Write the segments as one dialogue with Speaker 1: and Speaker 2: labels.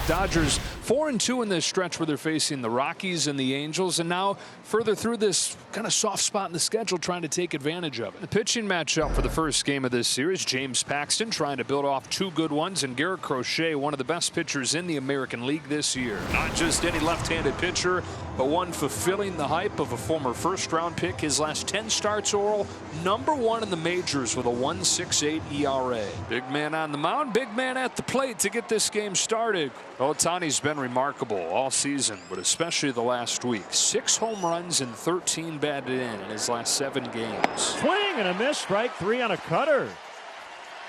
Speaker 1: Dodgers 4-2 in this stretch where they're facing the Rockies and the Angels, and now further through this kind of soft spot in the schedule trying to take advantage of it. The pitching matchup for the first game of this series, James Paxton trying to build off two good ones, and Garrett Crochet, one of the best pitchers in the American League this year. Not just any left-handed pitcher, but one fulfilling the hype of a former first-round pick. His last 10 starts, Oral, #1 in the majors with a 1.68 ERA. Big man on the mound, big man at the plate to get this game started. Ohtani's been remarkable all season, but especially the last week. 6 home runs and 13 batted in his last 7 games.
Speaker 2: Swing and a miss, strike 3 on a cutter.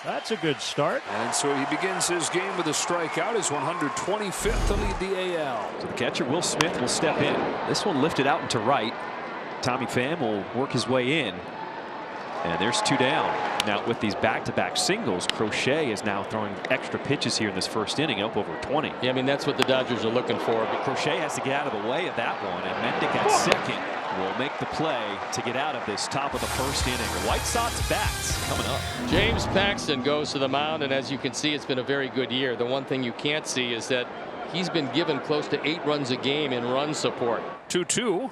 Speaker 2: That's a good start.
Speaker 1: And so he begins his game with a strikeout, his 125th to lead the AL.
Speaker 3: So the catcher, Will Smith, will step in. This one lifted out into right. Tommy Pham will work his way in. And there's 2 down. Now with these back-to-back singles, Crochet is now throwing extra pitches here in this first inning, up over 20.
Speaker 4: Yeah, I mean, that's what the Dodgers are looking for.
Speaker 3: But Crochet has to get out of the way of that one, and Mendick at second will make the play to get out of this top of the first inning. The White Sox bats coming up.
Speaker 4: James Paxton goes to the mound, and as you can see, it's been a very good year. The one thing you can't see is that he's been given close to 8 runs a game in run support.
Speaker 1: 2-2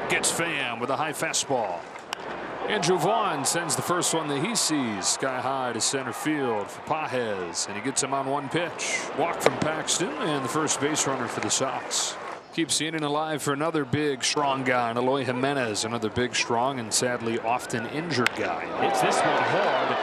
Speaker 1: gets Pham with a high fastball. Andrew Vaughn sends the first one that he sees sky high to center field for Pages, and he gets him on 1 pitch. Walk from Paxton, and the first base runner for the Sox. Keeps the inning alive for another big, strong guy, Eloy Jimenez, another big, strong, and sadly often injured guy.
Speaker 3: Hits this one hard.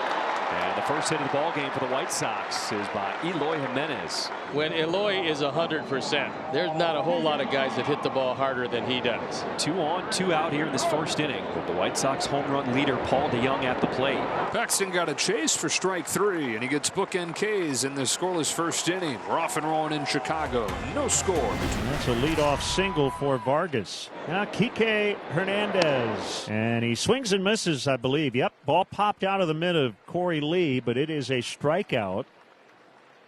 Speaker 3: And the first hit of the ball game for the White Sox is by Eloy Jimenez.
Speaker 4: When Eloy is 100%, there's not a whole lot of guys that hit the ball harder than he does.
Speaker 3: 2 on, 2 out here in this first inning with the White Sox home run leader Paul DeJong at the plate.
Speaker 1: Paxton got a chase for strike 3, and he gets bookend Ks in the scoreless first inning. We're off and rolling in Chicago. No score.
Speaker 2: And that's a leadoff single for Vargas. Now Kike Hernandez, and he swings and misses, I believe. Yep, ball popped out of the mid of Corey Lee, but it is a strikeout.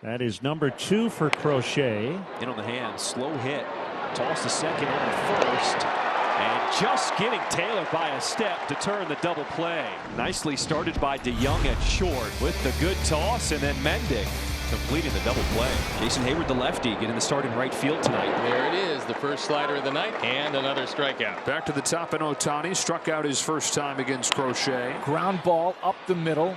Speaker 2: That is number 2 for Crochet.
Speaker 3: In on the hand, slow hit, toss to second on the first, and just getting tailored by a step to turn the double play. Nicely started by DeJong at short with the good toss, and then Mendick completing the double play. Jason Hayward, the lefty, getting the start in right field tonight.
Speaker 4: There it is, the first slider of the night, and another strikeout.
Speaker 1: Back to the top, and Ohtani struck out his first time against Crochet.
Speaker 5: Ground ball up the middle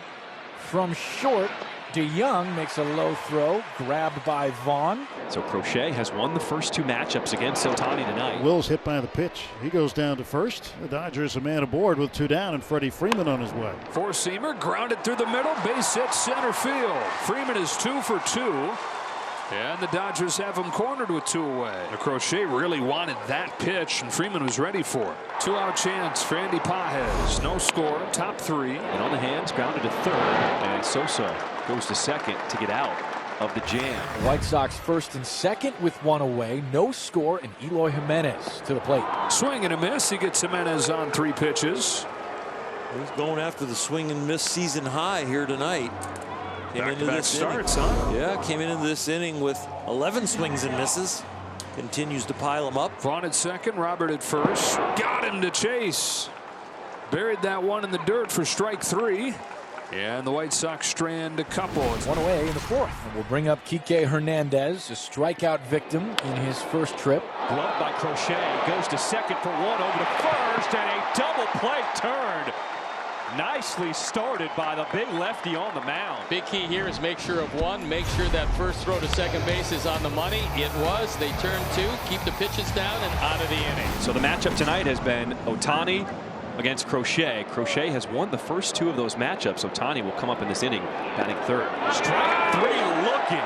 Speaker 5: from short. DeJong makes a low throw, grabbed by Vaughn.
Speaker 3: So Crochet has won the first 2 matchups against Ohtani tonight.
Speaker 6: Will's hit by the pitch. He goes down to first. The Dodgers a man aboard with 2 down, and Freddie Freeman on his way.
Speaker 1: Four-seamer grounded through the middle, base hit center field. Freeman is 2 for 2. And the Dodgers have him cornered with 2 away. Crochet really wanted that pitch, and Freeman was ready for it. 2-out chance for Andy Pages. No score, top 3.
Speaker 3: And on the hands, grounded to third, and Sosa goes to second to get out of the jam.
Speaker 5: The White Sox first and second with 1 away. No score, and Eloy Jimenez to the plate.
Speaker 1: Swing and a miss. He gets Jimenez on 3 pitches.
Speaker 7: He's going after the swing and miss season high here tonight.
Speaker 1: Back-to-back starts, huh?
Speaker 7: Yeah, came into this inning with 11 swings and misses. Continues to pile them up.
Speaker 1: Vaughn at second, Robert at first. Got him to chase. Buried that one in the dirt for strike 3. And the White Sox strand a couple.
Speaker 5: 1 away in the 4th. And we'll bring up Kike Hernandez, a strikeout victim in his first trip.
Speaker 3: Gloved by Crochet, goes to second for 1, over to first, and a double play turn. Nicely started by the big lefty on the mound.
Speaker 4: Big key here is make sure of 1, make sure that first throw to second base is on the money. It was. They turned 2, keep the pitches down, and out of the inning.
Speaker 3: So the matchup tonight has been Ohtani against Crochet. Crochet has won the first 2 of those matchups. Ohtani will come up in this inning, batting third. Strike 3 looking.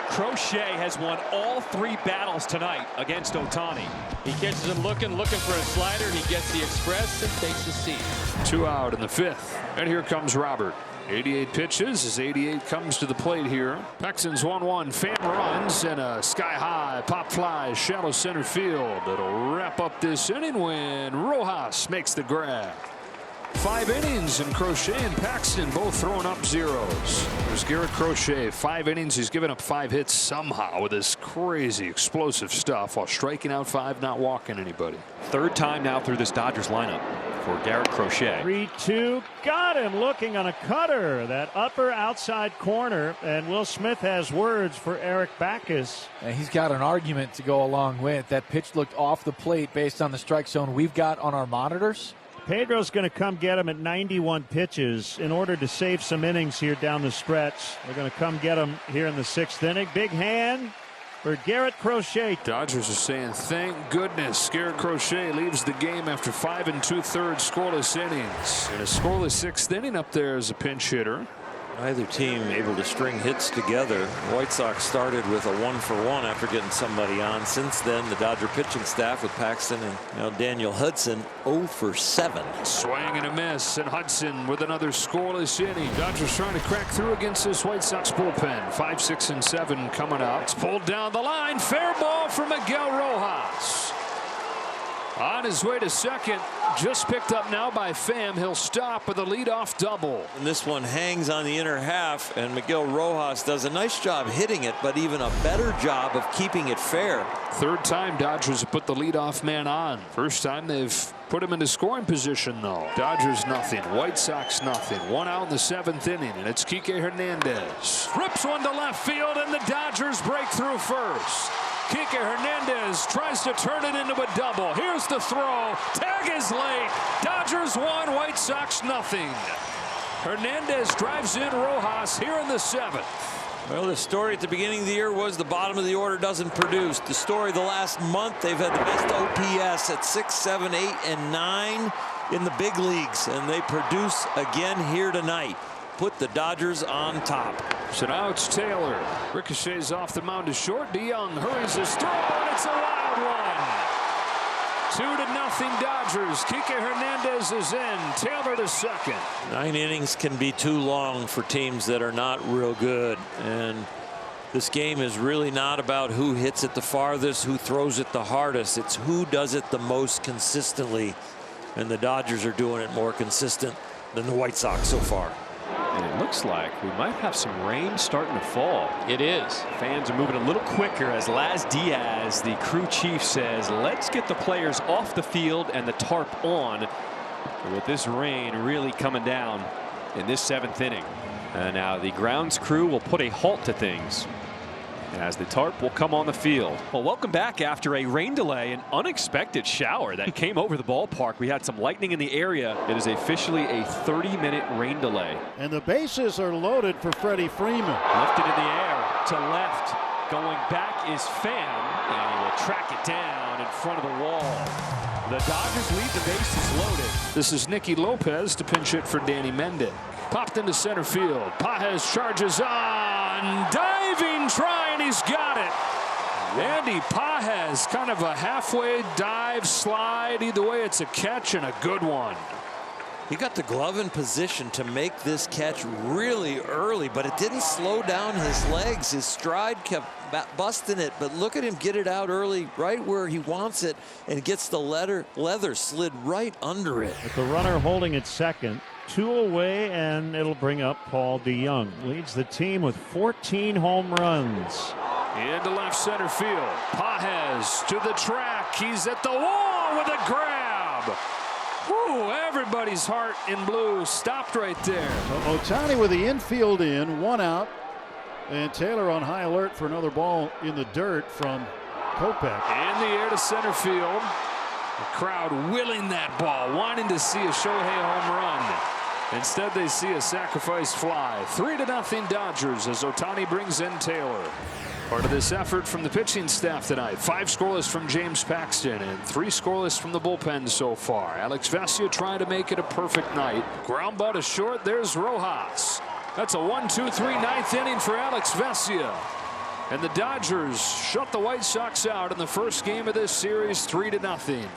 Speaker 3: Crochet has won all 3 battles tonight against Ohtani.
Speaker 4: He catches him looking for a slider. He gets the express and takes the seat.
Speaker 1: 2 out in the 5th. And here comes Robert. 88 pitches as 88 comes to the plate here. Paxton's 1-1. Pham runs and a sky high pop fly shallow center field. It'll wrap up this inning when Rojas makes the grab. 5 innings, and Crochet and Paxton both throwing up zeros. There's Garrett Crochet, 5 innings. He's given up 5 hits somehow with this crazy explosive stuff while striking out 5, not walking anybody.
Speaker 3: 3rd time now through this Dodgers lineup. for Garrett Crochet.
Speaker 2: 3-2. Got him looking on a cutter. That upper outside corner. And Will Smith has words for Eric Backus.
Speaker 5: And he's got an argument to go along with. That pitch looked off the plate based on the strike zone we've got on our monitors.
Speaker 2: Pedro's going to come get him at 91 pitches in order to save some innings here down the stretch. They're going to come get him here in the 6th inning. Big hand for Garrett Crochet.
Speaker 1: Dodgers are saying, thank goodness Garrett Crochet leaves the game after 5 2/3 scoreless innings. In a scoreless 6th inning up there as a pinch hitter.
Speaker 7: Neither team able to string hits together. The White Sox started with a 1-for-1 after getting somebody on. Since then, the Dodger pitching staff with Paxton and now Daniel Hudson 0-for-7.
Speaker 1: Swing and a miss, and Hudson with another scoreless inning. Dodgers trying to crack through against this White Sox bullpen. 5, 6, and 7 coming up. It's pulled down the line. Fair ball for Miguel Rojas. On his way to second, just picked up now by Pham. He'll stop with a leadoff double.
Speaker 7: And this one hangs on the inner half, and Miguel Rojas does a nice job hitting it, but even a better job of keeping it fair.
Speaker 1: Third time Dodgers have put the leadoff man on. First time they've put him into scoring position, though. Dodgers nothing, White Sox nothing. 1 out in the 7th inning, and it's Kike Hernandez. Rips one to left field, and the Dodgers break through first. Kike Hernandez tries to turn it into a double. Here's the throw. Tag is late. Dodgers 1, White Sox nothing. Hernandez drives in Rojas here in the 7th.
Speaker 7: Well, the story at the beginning of the year was the bottom of the order doesn't produce. The story the last month, they've had the best OPS at 6, 7, 8, and 9 in the big leagues, and they produce again here tonight. Put the Dodgers on top.
Speaker 1: So now it's Taylor. Ricochets off the mound to short. DeYoung hurries his throw, and it's a wild one. 2-0 Dodgers. Kike Hernandez is in. Taylor to second.
Speaker 7: 9 innings can be too long for teams that are not real good. And this game is really not about who hits it the farthest, who throws it the hardest. It's who does it the most consistently. And the Dodgers are doing it more consistent than the White Sox so far.
Speaker 3: And it looks like we might have some rain starting to fall.
Speaker 4: It is.
Speaker 3: Fans are moving a little quicker as Laz Diaz, the crew chief, says, let's get the players off the field and the tarp on. With this rain really coming down in this 7th inning. And now the grounds crew will put a halt to things as the tarp will come on the field. Well, welcome back after a rain delay, an unexpected shower that came over the ballpark. We had some lightning in the area. It is officially a 30-minute rain delay.
Speaker 6: And the bases are loaded for Freddie Freeman.
Speaker 3: Lifted in the air to left. Going back is Pham, and he will track it down in front of the wall. The Dodgers leave the bases loaded.
Speaker 1: This is Nicky Lopez to pinch hit for Danny Mendick. Popped into center field. Pages charges on. Diving try, and he's got it. Andy Pages, kind of a halfway dive slide. Either way, it's a catch and a good one.
Speaker 7: He got the glove in position to make this catch really early, but it didn't slow down his legs. His stride kept busting it, but look at him get it out early, right where he wants it, and gets the leather slid right under it.
Speaker 2: With the runner holding at second, 2 away, and it'll bring up Paul DeYoung. Leads the team with 14 home runs.
Speaker 1: Into left center field. Pages to the track. He's at the wall with a grab. Whew, everybody's heart in blue stopped right there.
Speaker 6: Ohtani with the infield in, 1 out. And Taylor on high alert for another ball in the dirt from Kopech.
Speaker 1: In the air to center field. The crowd willing that ball, wanting to see a Shohei home run. Instead, they see a sacrifice fly. 3-0 Dodgers as Ohtani brings in Taylor. Part of this effort from the pitching staff tonight. 5 scoreless from James Paxton and 3 scoreless from the bullpen so far. Alex Vesia trying to make it a perfect night. Ground ball to short. There's Rojas. That's a 1-2-3 9th inning for Alex Vesia. And the Dodgers shut the White Sox out in the first game of this series 3-0.